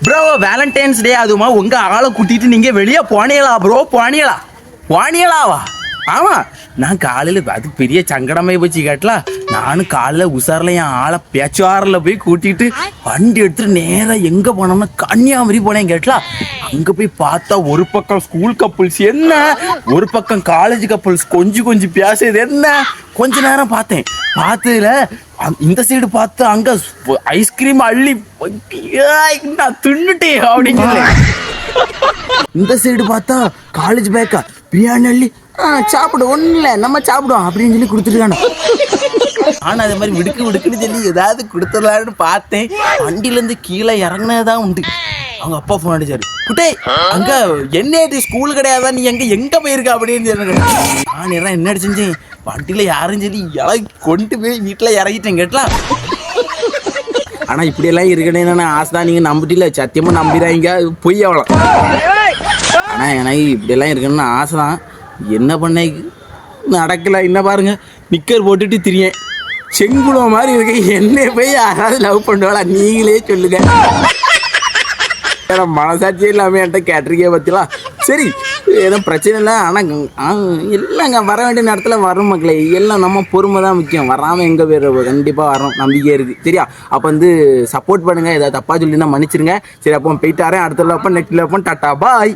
Bro Valentine's டே அதுமா உங்க ஆளை கூட்டிட்டு நீங்க வெளியே போனீங்களா ப்ரோ? போனீங்களாவா? ஆமா, நான் காலையில அது பெரிய சங்கடமாய் போச்சு கேட்டலாம். நானும் காலையில உசாரில் என் ஆளை பேச்சுவாரில் போய் கூட்டிட்டு வண்டி எடுத்துட்டு நேராக எங்கே போனோம்னா கன்னியாகுமரி போனேன் கேட்டலாம். அங்கே போய் பார்த்தா ஒரு பக்கம் ஸ்கூல் கப்புள்ஸ் என்ன, ஒரு பக்கம் காலேஜ் கப்புள்ஸ் கொஞ்சம் பேசுறது என்ன. கொஞ்ச நேரம் பார்த்ததுல இந்த சைடு பார்த்து அங்க ஐஸ்கிரீம் அள்ளி நான் தின்னுட்டேன் அப்படின்னு சொல்லி, இந்த சைடு பார்த்தா காலேஜ் பேக்கா பிரியாணி அள்ளி சாப்பிடு ஒன்றும் இல்லை நம்ம சாப்பிடுவோம் அப்படின்னு சொல்லி கொடுத்துருக்கானு. ஆனால் அதே மாதிரி விடுக்குன்னு சொல்லி ஏதாவது கொடுத்துடலான்னு பார்த்தேன். வண்டியிலேருந்து கீழே இறங்கினதான் உண்டு. அவங்க அப்பா ஃபோன் அடிச்சாரு, குட்டே அங்க என்ன ஸ்கூல் கிடையாதா, நீ எங்க போயிருக்க அப்படின்னு சொல்லி. நான் என்ன செஞ்சேன், வண்டியில யாரும் சரி கொண்டு போய் வீட்டுல இறங்கிட்டேன் கேட்டலாம். ஆனா இப்படி எல்லாம் இருக்கணும்னு ஆசைதான். நீங்க நம்பிட்டில சத்தியமா நம்பிடாங்க, பொய் அவ்வளோ. ஆனா எனக்கு இப்படி எல்லாம் இருக்கணும்னு ஆசைதான். என்ன பண்ண நடக்கல. என்ன பாருங்க, நிக்கர் போட்டுட்டு திரியேன் செங்குளம் மாதிரி இருக்கு. என்ன போய் யாராவது லவ் பண்ணுவாளா நீங்களே சொல்லுங்க. ஏன்னா மனசாட்சியே இல்லாமல் என்கிட்ட கேட்டிருக்கே பற்றிலாம். சரி எதுவும் பிரச்சனை இல்லை. ஆனால் இல்லைங்க, வர வேண்டிய நேரத்தில் வரும் மக்களே. எல்லாம் நம்ம பொறுமை தான் முக்கியம். வராமல் எங்கே போயிடுற, கண்டிப்பாக வரோம், நம்பிக்கை இருக்குது. சரியா? அப்போ சப்போர்ட் பண்ணுங்கள். ஏதாவது தப்பாக சொல்லினா மன்னிச்சிருங்க. சரி அப்போ போயிட்டாரேன். அடுத்த லப்பன் நெக்ஸ்ட் லப்பன் டாட்டா பாய்.